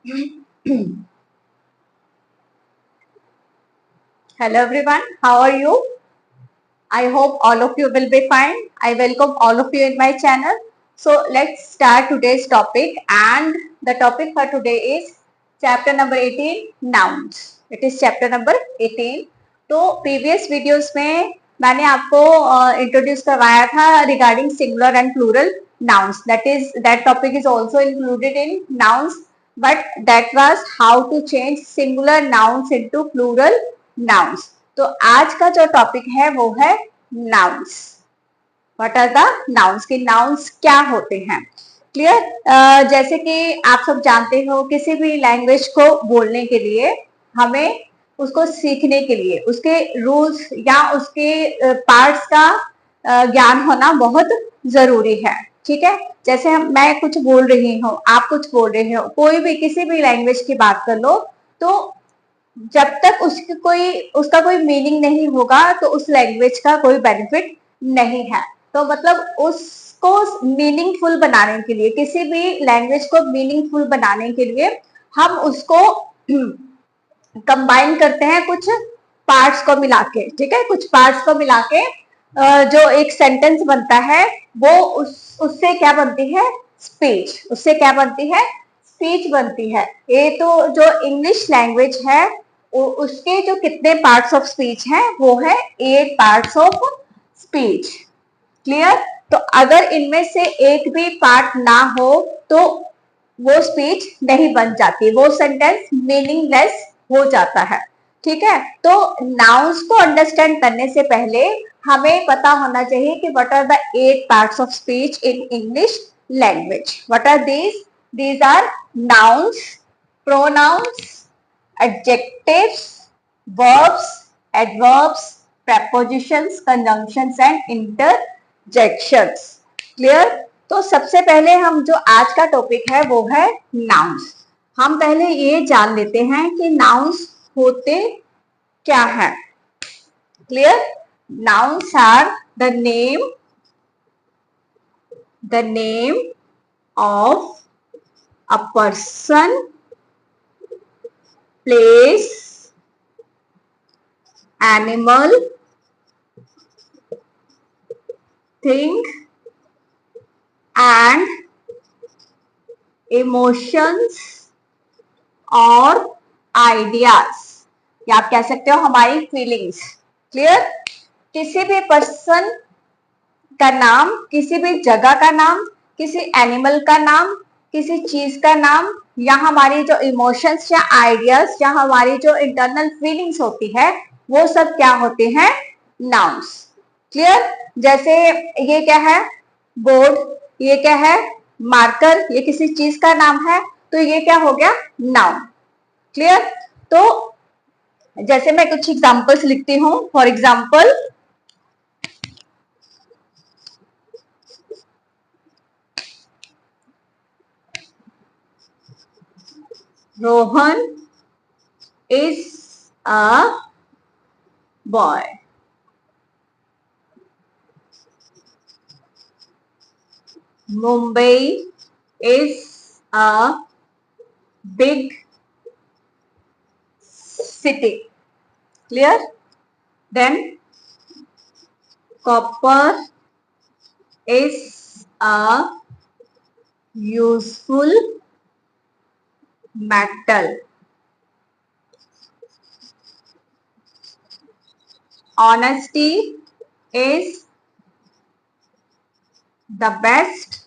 Hello everyone, how are you? I hope all of you will be fine. I welcome all of you in my channel. So let's start today's topic, and the topic for today is chapter number 18 nouns. It is chapter number 18. तो previous videos में मैंने आपको introduce करवाया था regarding singular and plural nouns. That topic is also included in nouns, but that was how to change singular nouns into plural nouns. तो आज का जो टॉपिक है वो है nouns. What are the nouns कि नाउन्स क्या होते हैं. क्लियर. जैसे कि आप सब जानते हो, किसी भी लैंग्वेज को बोलने के लिए हमें उसको सीखने के लिए उसके रूल्स या उसके पार्ट्स का ज्ञान होना बहुत जरूरी है. ठीक है. जैसे मैं कुछ बोल रही हूँ, आप कुछ बोल रहे हो, कोई भी किसी भी लैंग्वेज की बात कर लो, तो जब तक उसका कोई मीनिंग नहीं होगा तो उस लैंग्वेज का कोई बेनिफिट नहीं है. तो मतलब उसको मीनिंगफुल बनाने के लिए, किसी भी लैंग्वेज को मीनिंगफुल बनाने के लिए हम उसको कंबाइन करते हैं कुछ पार्ट्स को मिला के. ठीक है. कुछ पार्ट्स को मिला के जो एक सेंटेंस बनता है वो उससे क्या बनती है, स्पीच. उससे क्या बनती है, स्पीच बनती है. ये तो जो इंग्लिश लैंग्वेज है उसके जो कितने पार्ट्स ऑफ स्पीच हैं वो है 8 पार्ट्स ऑफ स्पीच. क्लियर. तो अगर इनमें से एक भी पार्ट ना हो तो वो स्पीच नहीं बन जाती, वो सेंटेंस मीनिंगलेस हो जाता है. ठीक है. तो नाउन्स को अंडरस्टैंड करने से पहले हमें पता होना चाहिए कि what are the 8 parts of speech in English language. What are these are nouns, pronouns, adjectives, verbs, adverbs, prepositions, conjunctions and interjections. Clear? तो सबसे पहले हम जो आज का टॉपिक है वो है नाउन्स. हम पहले ये जान लेते हैं कि नाउन्स होते क्या है. Clear. Nouns are the name of a person, place, animal, thing and emotions और ideas, या आप कह सकते हो हमारी फीलिंग्स. क्लियर. किसी भी पर्सन का नाम, किसी भी जगह का नाम, किसी एनिमल का नाम, किसी चीज का नाम, या हमारी जो इमोशंस या आइडियाज या हमारी जो इंटरनल फीलिंग्स होती है वो सब क्या होते हैं, नाउन्स. क्लियर. जैसे ये क्या है, बोर्ड. ये क्या है, मार्कर. ये किसी चीज का नाम है तो ये क्या हो गया, नाउन. क्लियर. तो जैसे मैं कुछ एग्जांपल्स लिखती हूँ. For example, Rohan is a boy. Mumbai is a big city. Clear? Then copper is a useful metal. Honesty is the best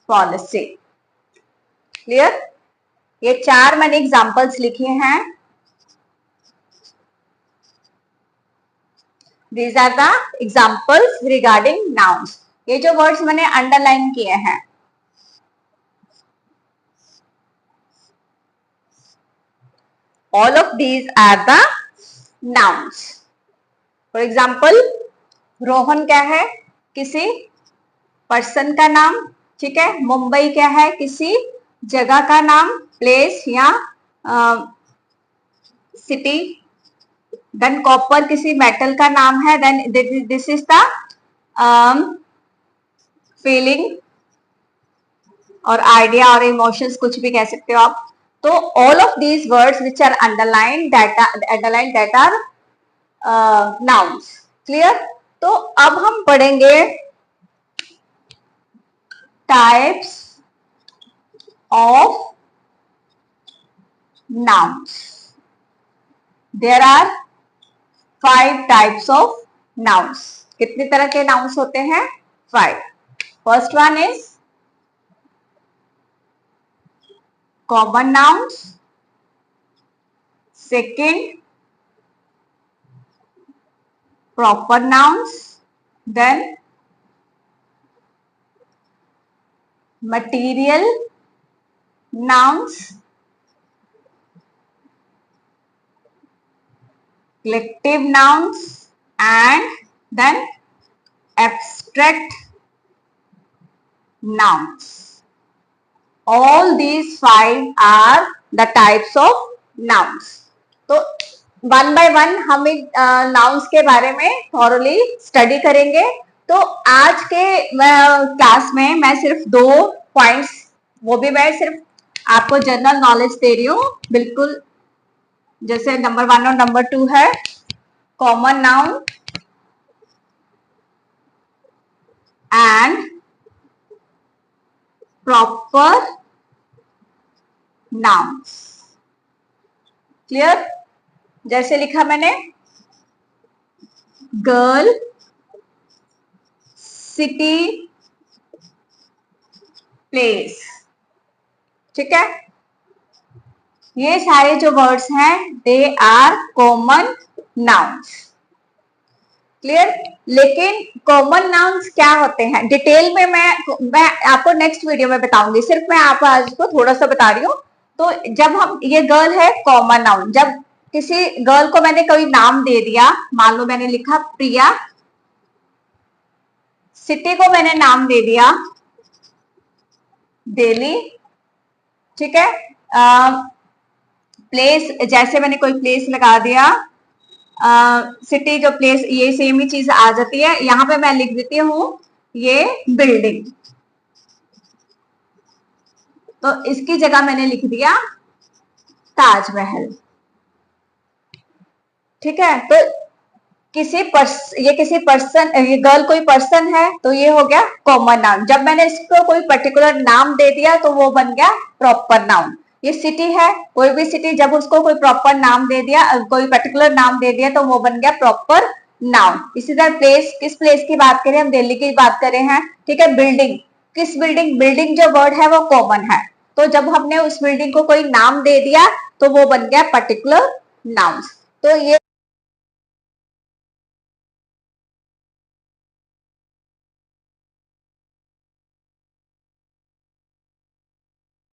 policy. Clear. ये 4 मैंने एग्जांपल्स लिखे हैं. These are the examples regarding nouns. ये जो words मैंने underline किए हैं, all of these are the nouns. For example, Rohan क्या है, किसी पर्सन का नाम. ठीक है. मुंबई क्या है, किसी जगह का नाम, प्लेस या सिटी. देन कॉपर किसी मेटल का नाम है. Then this is the feeling और आइडिया और इमोशंस, कुछ भी कह सकते हो आप। तो all of these words which are underline that are nouns. Clear? तो अब हम पढ़ेंगे types of nouns. There are 5 types of nouns. कितने तरह के nouns होते हैं? 5. First one is common nouns. Second, proper nouns. Then material nouns. Collective nouns, and then abstract nouns. All these 5 are the types of nouns. तो one by one हम nouns के बारे में थॉरली स्टडी करेंगे। तो आज के क्लास में मैं सिर्फ 2 पॉइंट्स, वो भी मैं सिर्फ आपको जनरल नॉलेज दे रही हूँ, बिल्कुल जैसे नंबर 1 और नंबर 2 है common noun and proper nouns. Clear? जैसे लिखा मैंने, गर्ल, सिटी, प्लेस। ठीक है? ये सारे जो वर्ड्स हैं they are common nouns. Clear? लेकिन कॉमन नाउन्स क्या होते हैं डिटेल में मैं आपको नेक्स्ट वीडियो में बताऊंगी, सिर्फ मैं आप आज को थोड़ा सा बता रही हूँ। तो जब हम, ये गर्ल है कॉमन नाउन, जब किसी गर्ल को मैंने कोई नाम दे दिया, मान लो मैंने लिखा प्रिया, सिटी को मैंने नाम दे दिया दिल्ली। ठीक है? प्लेस, जैसे मैंने कोई प्लेस लगा दिया, सिटी जो प्लेस, ये सेम ही चीज आ जाती है। यहां पे मैं लिख देती हूँ ये बिल्डिंग, तो इसकी जगह मैंने लिख दिया ताजमहल। ठीक है? तो ये किसी पर्सन, ये गर्ल कोई पर्सन है, तो ये हो गया कॉमन नाउन। जब मैंने इसको कोई पर्टिकुलर नाम दे दिया तो वो बन गया प्रॉपर नाउन। ये सिटी है, कोई भी सिटी, जब उसको कोई प्रॉपर नाम दे दिया, कोई पर्टिकुलर नाम दे दिया, तो वो बन गया प्रॉपर नाउन। इसी तरह प्लेस, किस प्लेस की बात करें, हम दिल्ली की बात कर रहे हैं। ठीक है? बिल्डिंग, किस बिल्डिंग, बिल्डिंग जो वर्ड है वो कॉमन है, तो जब हमने उस बिल्डिंग को कोई नाम दे दिया तो वो बन गया पर्टिकुलर नाउन। तो ये